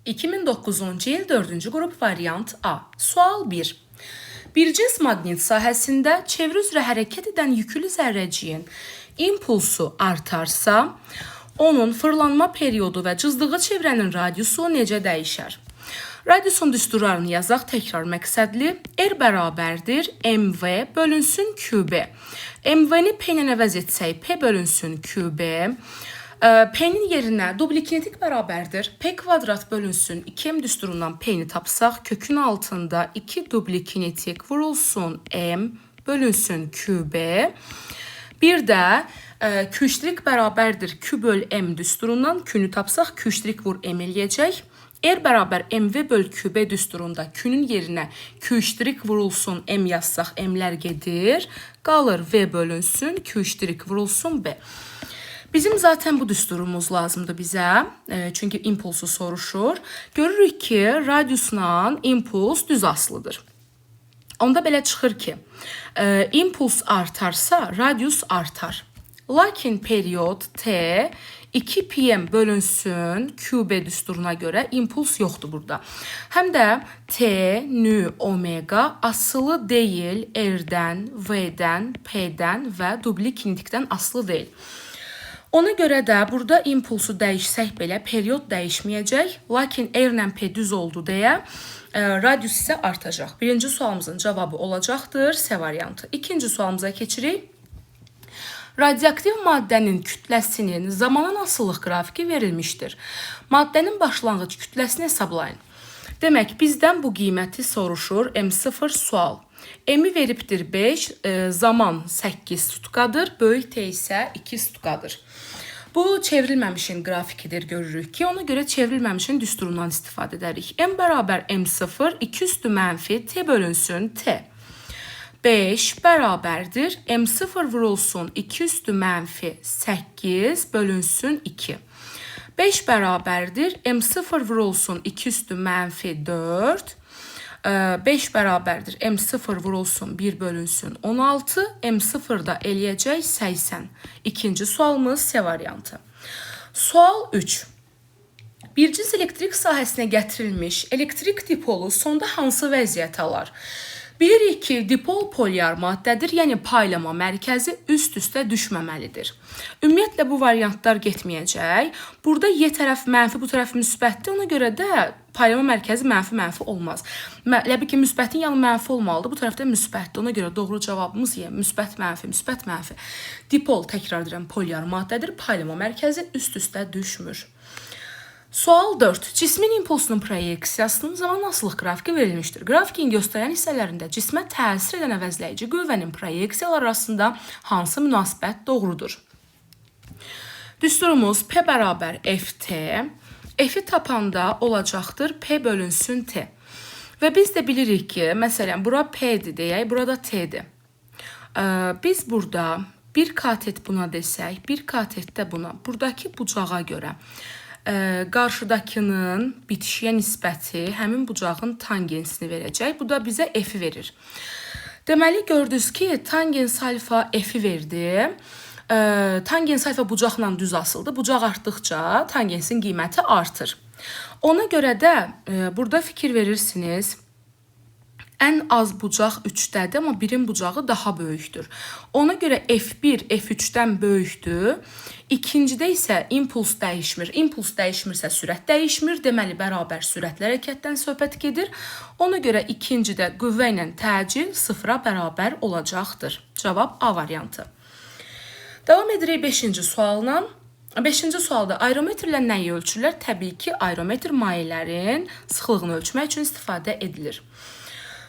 2009-cu il 4-cü qrup variant A. Sual 1. Bir cins maqnit sahəsində çevre üzrə hərəkət edən yüklü zərrəciyin impulsu artarsa, onun fırlanma periodu və cızdığı çevrənin radiusu necə dəyişər? Radiusun düsturlarını yazaq təkrar məqsədli. R bərabərdir MV bölünsün QB. MV-ni P ilə əvəz etsək, P bölünsün QB. P-nin yerinə dublikinetik bərabərdir. P kvadrat bölünsün 2M düsturundan P-ni tapsaq, kökün altında 2 dublikinetik vurulsun M bölünsün QB. Bir də Q' bərabərdir Q böl M düsturundan Q-nü tapsaq, Q' vur M eləyəcək. R bərabər MV böl QB düsturunda Q-nün yerinə Q' vurulsun M yazsaq, M-lər gedir. Qalır V bölünsün Q' vurulsun B. Bizim zaten bu düsturumuz lazımdır bizə. Çünki impulsu soruşur. Görürük ki, radiusla impuls düz asılıdır. Onda belə çıxır ki, impuls artarsa, radius artar. Lakin periyod T 2 pm bölünsün QB düsturuna görə impuls yoxdur burada. Həm də T, nü, omega asılı deyil R-dən, V-dən, P-dən və dublikinetikdən asılı deyil. Ona görə də burada impulsu dəyişsək belə periyod dəyişməyəcək. Lakin R ilə P düz oldu deyə radius isə artacaq. Birinci sualımızın cavabı olacaqdır C variantı. İkinci sualımıza keçirik. Radioaktiv maddənin kütləsinin zamanın asılılıq qrafiki verilmişdir. Maddənin başlanğıc kütləsini hesablayın. Demək, bizdən bu qiyməti soruşur. M0 sual. M-i veribdir 5, zaman 8 tutkadır, böyük T isə 2 tutkadır. Bu çevrilməmişin qrafikidir görürük ki, ona görə çevrilməmişin düsturundan istifadə edərik. M bərabər M0, 2 üstü mənfi T bölünsün T. 5 bərabərdir M0 vurulsun 2 üstü mənfi 8 bölünsün 2. 5 bərabərdir M0 vurulsun 2 üstü mənfi 4. 5 bərabərdir M0 vurulsun 1 bölünsün 16. M0 da eləyəcək 80. İkinci sualımız C variantı. Sual 3. Bir cins elektrik sahəsinə gətirilmiş elektrik dipolu sonda hansı vəziyyət alar? Bilirik ki, dipol polyar maddədir, yəni paylama mərkəzi üst-üstə düşməməlidir. Ümumiyyətlə, bu variantlar getməyəcək. Burada Y tərəf mənfi, bu tərəf müsbətdir. Ona görə də paylama mərkəzi mənfi-mənfi olmaz. Ləbi ki, müsbətin yanı mənfi olmalıdır, bu tərəfdə müsbətdir. Ona görə doğru cavabımız Y, müsbət-mənfi, müsbət-mənfi. Dipol, təkrar edirəm, polyar maddədir, paylama mərkəzi üst-üstə düşmür. Sual 4. Cismin impulsunun proyeksiyasının zamanasılıq qrafiki verilmişdir. Grafikin göstərən hissələrində cismə təsir edən əvəzləyici qüvvənin proyeksiyalar arasında hansı münasibət doğrudur? Düsturumuz P bərabər FT. F-i tapanda olacaqdır P bölünsün T. Və biz də bilirik ki, məsələn, bura P-dir deyək, burada T-dir. Biz burada bir katet buna desək, bir katet də buna, buradakı bucağa görə qarşıdakının bitişiyə nisbəti həmin bucağın tangensini verəcək. Bu da bizə F-i verir. Deməli, gördünüz ki, tangens alfa F-i verdi. Tangens alfa bucaqla düz asıldı. Bucaq artdıqca tangensin qiyməti artır. Ona görə də burada fikir verirsiniz. Ən az bucaq 3-dədir, amma birin bucağı daha böyükdür. Ona görə F1 F3-dən böyükdür. İkincidə isə impuls dəyişmir. Impuls dəyişmirsə sürət dəyişmir. Deməli, bərabər sürətli hərəkətdən söhbət gedir. Ona görə ikincidə qüvvə ilə təcil sıfıra bərabər olacaqdır. Cavab A variantı. Davam edirik 5-ci sualla. 5-ci sualda aerometrlə nəyi ölçürlər? Təbii ki, aerometr mayelərin sıxlığını ölçmək üçün istifadə edilir.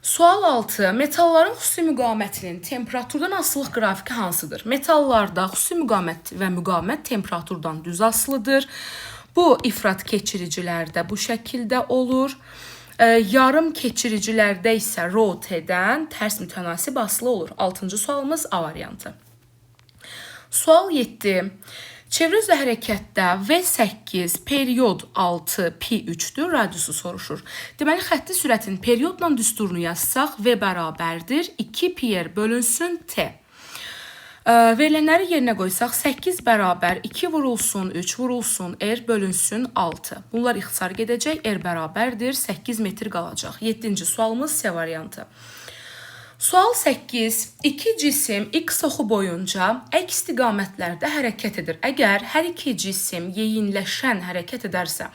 Sual 6. Metalların xüsusi müqavimətinin temperaturdan asılılıq qrafiki hansıdır? Metallarda xüsusi müqavimət və müqavimət temperaturdan düz asılıdır. Bu, ifrat keçiricilərdə bu şəkildə olur. Yarım keçiricilərdə isə ρT-dən tərs mütənasib asılı olur. 6-cı sualımız A variantı. Sual 7. Çevrə üzrə hərəkətdə V8, periyod 6, P3-dür, radiusu soruşur. Deməli, xətti sürətin periyodla düsturunu yazsaq, V bərabərdir 2 pi r bölünsün T. Verilənləri yerinə qoysaq 8 bərabər 2 vurulsun 3 vurulsun r bölünsün 6. Bunlar ixtisar gedəcək. R bərabərdir 8 metr qalacaq. 7-ci sualımız C variantı. Sual 8. İki cisim x oxu boyunca əks istiqamətlərdə hərəkət edir. Əgər hər iki cisim yeyinləşən hərəkət edərsə,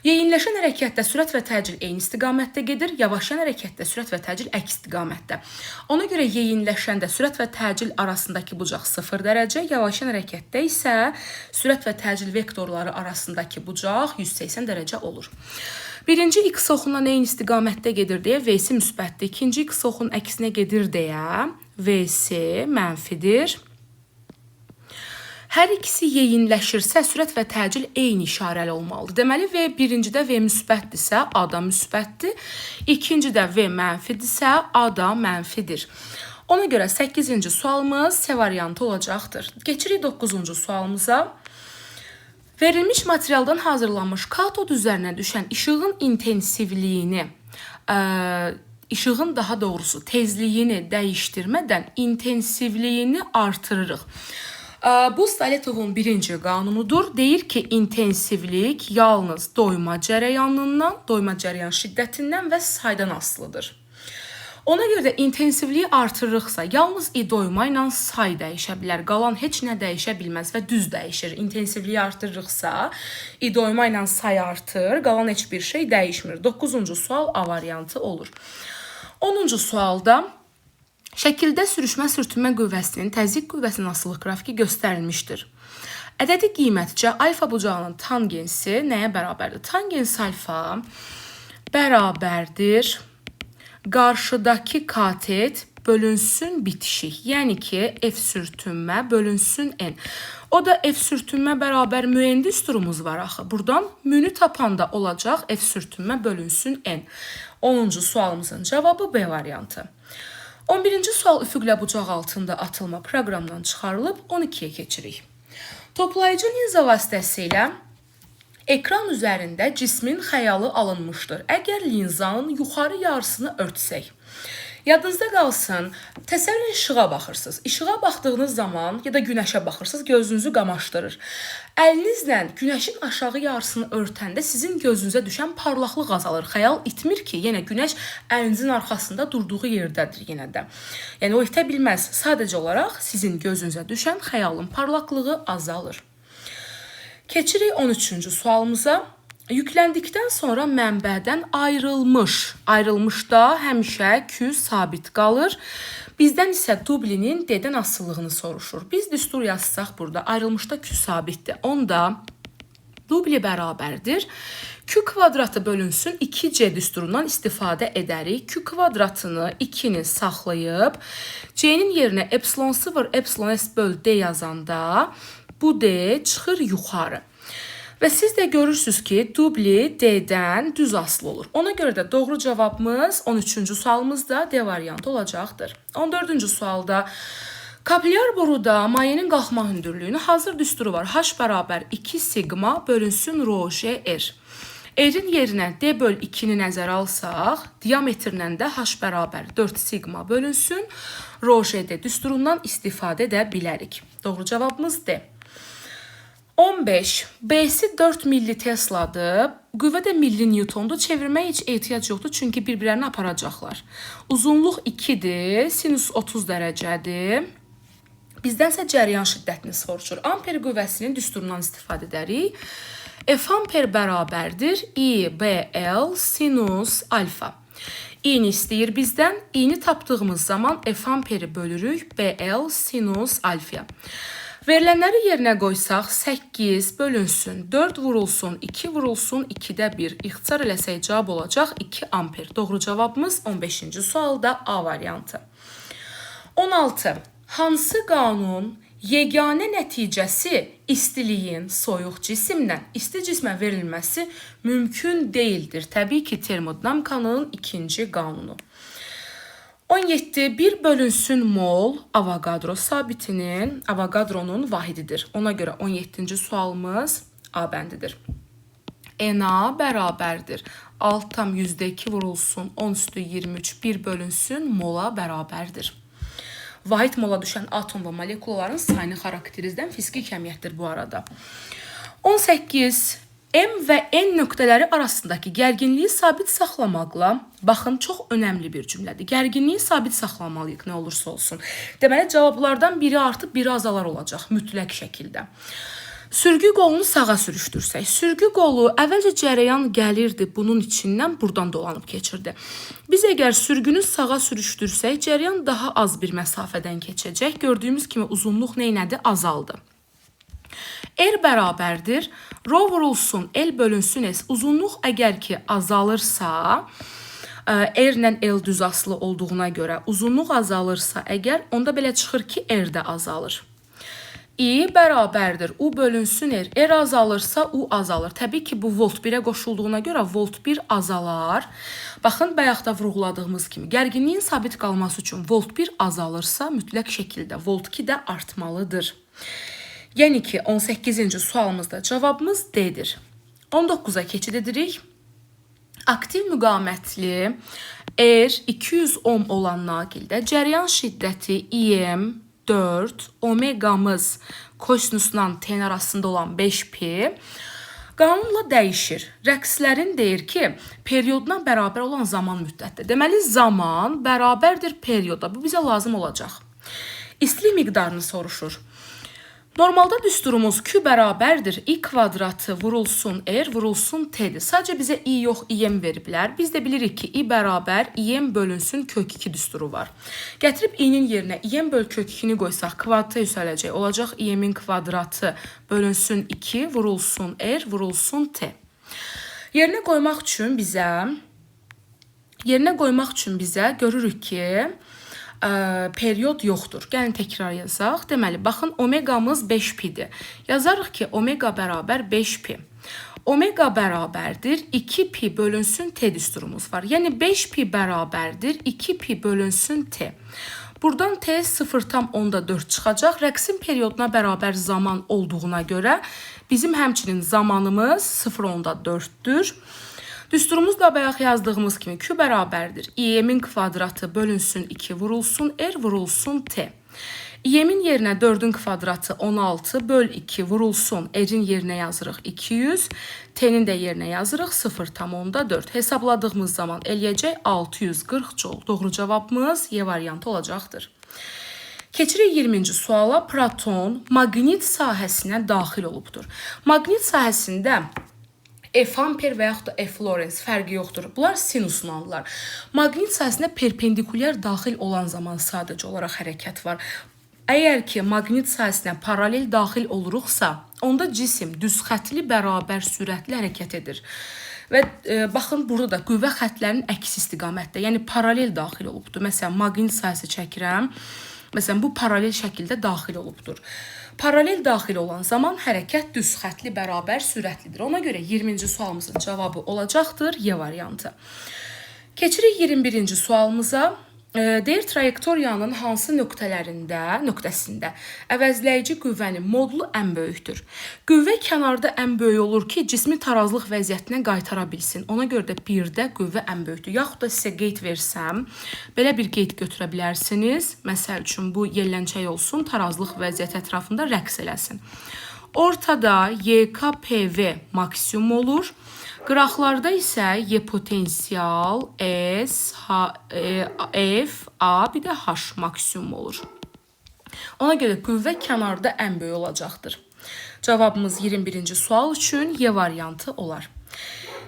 yeyinləşən hərəkətdə sürət və təcil eyni istiqamətdə gedir, yavaşlayan hərəkətdə sürət və təcil əks istiqamətdə. Ona görə yeyinləşəndə sürət və təcil arasındakı bucaq 0 dərəcə, yavaşlayan hərəkətdə isə sürət və təcil vektorları arasındakı bucaq 180 dərəcə olur. Birinci x oxundan eyni istiqamətdə gedir deyə v-si müsbətdir. İkinci x oxunun əksinə gedir deyə v-si mənfidir. Hər ikisi yeyinləşirsə, sürət və təcil eyni işarəli olmalıdır. Deməli, V birincidə V müsbətdirsə, A da müsbətdir. İkincidə V mənfidirsə, A da mənfidir. Ona görə 8-ci sualımız C variantı olacaqdır. Keçirik 9-cu sualımıza. Verilmiş materialdan hazırlanmış katod üzərinə düşən işığın intensivliyini, işığın daha doğrusu tezliyini dəyişdirmədən intensivliyini artırırıq. Bu Staletovun birinci qanunudur. Deyir ki, intensivlik yalnız doyma cərəyanından, doyma cərəyan şiddətindən və saydan asılıdır. Ona görə də intensivliyi artırırıqsa, yalnız doyma ilə say dəyişə bilər. Qalan heç nə dəyişə bilməz və düz dəyişir. İntensivliyi artırırıqsa, doyma ilə say artır, qalan heç bir şey dəyişmir. 9-cu sual A variantı olur. 10-cu sualda şəkildə sürüşmə-sürtünmə qüvvəsinin təzyiq qüvvəsinin asılılıq qrafiki göstərilmişdir. Ədədi qiymətcə alfa bucağının tangensi nəyə bərabərdir? Tangens alfa bərabərdir qarşıdakı katet bölünsün bitişik. Yəni ki, F sürtünmə bölünsün N. O da F sürtünmə bərabər mühendis durumumuz var axı. Buradan münü tapanda olacaq F sürtünmə bölünsün N. 10-cu sualımızın cavabı B variantı. 11-ci sual üfüqlə bucaq altında atılma proqramdan çıxarılıb 12-yə keçirik. Toplayıcı linza vasitəsilə ekran üzərində cismin xəyalı alınmışdır. Əgər linzanın yuxarı yarısını örtsək, yadınızda qalsın, təsəvvürən işığa baxırsınız. İşığa baxdığınız zaman ya da günəşə baxırsınız, gözünüzü qamaşdırır. Əlinizlə günəşin aşağı yarısını örtəndə sizin gözünüzə düşən parlaqlıq azalır. Xəyal itmir ki, yenə günəş əlinizin arxasında durduğu yerdədir yenə də. Yəni o itə bilməz. Sadəcə olaraq sizin gözünüzə düşən xəyalın parlaqlığı azalır. Keçirik 13-cü sualımıza. Yükləndikdən sonra mənbədən ayrılmışda həmişə Q sabit qalır. Bizdən isə dublinin D-dən asılılığını soruşur. Biz düstur yazsaq burada ayrılmışda Q sabitdir. Onda dubli bərabərdir. Q kvadratı bölünsün 2C düsturundan istifadə edərik. Q kvadratını 2-ni saxlayıb C-nin yerinə epsilon 0, epsilon S böl D yazanda bu D çıxır yuxarı. Və siz də görürsünüz ki, dubli D-dən düz asılı olur. Ona görə də doğru cavabımız 13-cü sualımızda D variantı olacaqdır. 14-cü sualda kapilyar boruda mayenin qalxma hündürlüyünün hazır düsturu var. H bərabər 2 sigma bölünsün rho J R. R-in yerinə D böl 2-ni nəzərə alsaq, diametrlə də H bərabər 4 sigma bölünsün rho J D düsturundan istifadə edə bilərik. Doğru cavabımız D. 15. B-si 4 milli Tesladır. Qüvvə də milli Newtondur. Çevirməyə heç ehtiyac yoxdur, çünki bir-birlərini aparacaqlar. Uzunluq 2-dir, sinus 30 dərəcədir. Bizdənsə cəryan şiddətini soruşur. Amper qüvvəsinin düsturundan istifadə edərik. F amper bərabərdir IBL sinus alfa. İ'ni istəyir bizdən. İ'ni tapdığımız zaman F amperi bölürük BL sinus alfaya. Verilənləri yerinə qoysaq 8 bölünsün 4 vurulsun 2 vurulsun 2-də 1 ixtisar eləsək cavab olacaq 2 amper. Doğru cavabımız 15-ci sualda A variantı. 16. Hansı qanun yeganə nəticəsi istiliyin soyuq cisimdən isti cismə verilməsi mümkün deyildir? Təbii ki, termodinamikanın ikinci qanunu. 17. 1 bölünsün mol Avogadro sabitinin Avogadronun vahididir. Ona görə 17-ci sualımız A bəndidir. Na bərabərdir. Alt tam %2 vurulsun 10 üstü 23 1 bölünsün mola bərabərdir. vahid mola düşən atom və molekulaların sayını xarakterizdən fiziki kəmiyyətdir bu arada. 18. M və N nöqtələri arasındakı gərginliyi sabit saxlamaqla, baxın, çox önəmli bir cümlədir. Gərginliyi sabit saxlamalıyıq, nə olursa olsun. Deməli, cavablardan biri artıb, biri azalar olacaq, mütləq şəkildə. Sürgü qolunu sağa sürüşdürsək, sürgü qolu əvvəlcə cərəyan gəlirdi, bunun içindən buradan dolanıb keçirdi. Biz əgər sürgünü sağa sürüşdürsək, cərəyan daha az bir məsafədən keçəcək. Gördüyümüz kimi uzunluq neynədir? Azaldı. R bərabərdir. Rho vurulsun, L bölünsün S. Uzunluq əgər ki azalırsa, R ilə L düz asılı olduğuna görə uzunluq azalırsa əgər, onda belə çıxır ki, R də azalır. I bərabərdir. U bölünsün R. R azalırsa U azalır. Təbii ki, bu volt 1-ə qoşulduğuna görə volt 1 azalar. Baxın, bayaqda vurğuladığımız kimi, gərginliyin sabit qalması üçün volt 1 azalırsa, mütləq şəkildə volt 2 də artmalıdır. Yəni ki, 18-ci sualımızda cavabımız D-dir. 19-a keçid edirik. Aktiv müqamətli R 200 ohm olan naqildə cəryan şiddəti IM 4, omeqamız kosinusla ten arasında olan 5pi qanunla dəyişir. Rəqslərin deyir ki, periyoduna bərabər olan zaman müddətdir. Deməli, zaman bərabərdir periyoda. Bu bizə lazım olacaq. İstilik miqdarını soruşur. Normalda düsturumuz Q bərabərdir. I kvadratı vurulsun R vurulsun T'dir. Sadəcə bizə I yox, IM veriblər. Biz də bilirik ki, I bərabər IM bölünsün kök 2 düsturu var. Gətirib I-nin yerinə IM böl kök 2-ni qoysaq, kvadratı yüksələcək. Olacaq IM-in kvadratı bölünsün 2 vurulsun R vurulsun T. Yerinə qoymaq üçün bizə görürük ki, periyod yoxdur. Gəlin təkrar yazaq. Deməli, baxın, omeqamız 5pi-dir. Yazarıq ki, omega bərabər 5pi. Omega bərabərdir 2pi bölünsün T düsturumuz var. Yəni 5pi bərabərdir 2pi bölünsün T. Buradan T 0,4 çıxacaq. Rəqsin periyoduna bərabər zaman olduğuna görə bizim həmçinin zamanımız 0,4-dür. Düsturumuzda bayaq yazdığımız kimi Q bərabərdir. IM-in kvadratı bölünsün 2 vurulsun R vurulsun T. IM-in yerinə 4-ün kvadratı 16 böl 2 vurulsun R-in yerinə yazırıq 200. T-nin də yerinə yazırıq 0,4. Hesabladığımız zaman eləyəcək 640 joule. Doğru cavabımız Y variantı olacaqdır. Keçirik 20-ci suala. Proton maqnit sahəsinə daxil olubdur. Maqnit sahəsində F amper və yaxud da F Lorentz fərqi yoxdur. Bunlar sinuslanlar. Maqnit sahəsinə perpendikulyar daxil olan zaman sadəcə olaraq hərəkət var. Əgər ki, maqnit sahəsinə paralel daxil oluruqsa, onda cisim düzxətli bərabər sürətli hərəkət edir. Və baxın, burada da qüvvə xətlərinin əks istiqamətdə, yəni paralel daxil olubdur. Məsələn, maqnit sahəsi çəkirəm. Məsələn, bu paralel şəkildə daxil olubdur. Paralel daxil olan zaman hərəkət düz xətli bərabər sürətlidir. Ona görə 20-ci sualımızın cavabı olacaqdır Y variantı. Keçirik 21-ci sualımıza. Deyir, trayektoriyanın hansı nöqtəsində əvəzləyici qüvvənin modulu ən böyükdür. Qüvvə kənarda ən böyük olur ki, cismi tarazlıq vəziyyətinə qaytara bilsin. Ona görə də 1-də qüvvə ən böyükdür. Yaxud da sizə qeyd versəm, belə bir qeyd götürə bilərsiniz. Məsəl üçün, bu yellənçək olsun, tarazlıq vəziyyəti ətrafında rəqs eləsin. Ortada YKPV maksimum olur. Qıraqlarda isə Y potensial, S, F, A, bir də H maksimum olur. Ona görə qüvvə kənarda ən böyük olacaqdır. Cavabımız 21-ci sual üçün Y variantı olar.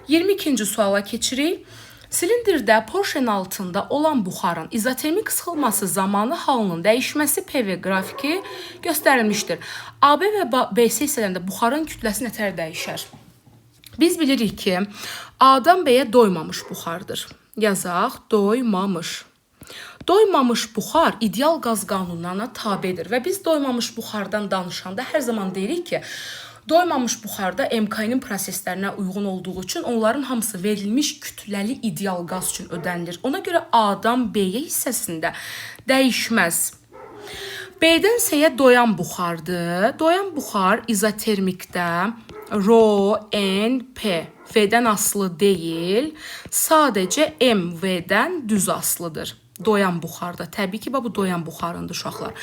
22-ci suala keçirik. Silindirdə porşen altında olan buxarın izotermik sıxılması zamanı halının dəyişməsi PV qrafiki göstərilmişdir. AB və BC hissələrində buxarın kütləsi nətər dəyişər? Biz bilirik ki, A-dan B-yə doymamış buxardır. Yazaq, doymamış. Doymamış buxar ideal qaz qanunlarına tabedir və biz doymamış buxardan danışanda hər zaman deyirik ki, doymamış buxarda MK'nin proseslərinə uyğun olduğu üçün onların hamısı verilmiş kütləli ideal qaz üçün ödənilir. Ona görə A-dan B-yə hissəsində dəyişməz. B-dən C-yə doyan buxardır. Doyan buxar izotermikdə Rho, N, P V-dən asılı deyil, sadəcə M, V-dən düz asılıdır. Doyan buxarda. Təbii ki, bu doyan buxarındır uşaqlar.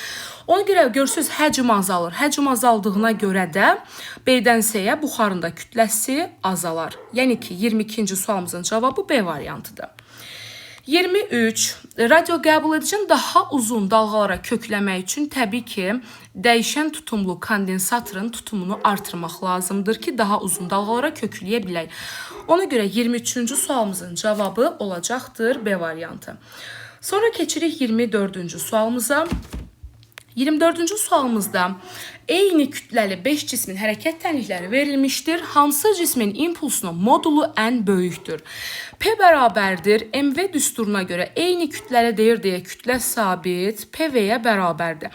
Ona görə görürsünüz, həcm azalır. Həcm azaldığına görə də B-dən C-yə buxarın da kütləsi azalar. Yəni ki, 22-ci sualımızın cavabı B variantıdır. 23. Radio qəbul edicinin daha uzun dalğalara kökləmək üçün təbii ki, dəyişən tutumlu kondensatorun tutumunu artırmaq lazımdır ki, daha uzun dalğalara kökləyə bilək. Ona görə 23-cü sualımızın cavabı olacaqdır B variantı. Sonra keçirik 24-cü sualımıza. 24-cü sualımızda eyni kütləli 5 cismin hərəkət tənlikləri verilmişdir. Hansı cismin impulsunun modulu ən böyükdür? P bərabərdir. MV düsturuna görə eyni kütləli deyir deyə kütlə sabit PV-yə bərabərdir.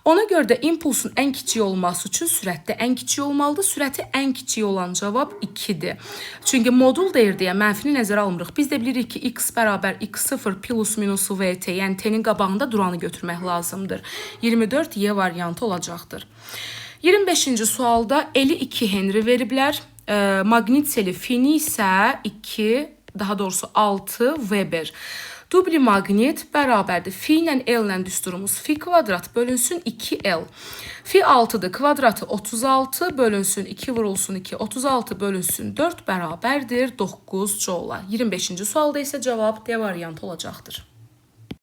Ona görə də impulsun ən kiçik olması üçün sürət də ən kiçik olmalıdır. Sürəti ən kiçik olan cavab 2-dir. Çünki modul deyir deyə mənfini nəzərə almırıq. Biz də bilirik ki, x bərabər x0 plus minus vt, yəni t-nin qabağında duranı götürmək lazımdır. 24 Y variantı olacaqdır. 25-ci sualda eli 2 Henry veriblər. Maqnit seli fini isə 2, daha doğrusu 6 Weber. Dubli maqnit bərabərdir. Fi ilə L ilə düsturumuz fi kvadrat bölünsün 2L. Fi 6-dır. Kvadratı 36 bölünsün 2 vurulsun 2. 36 bölünsün 4 bərabərdir 9 joule. 25-ci sualda isə cavab D variantı olacaqdır.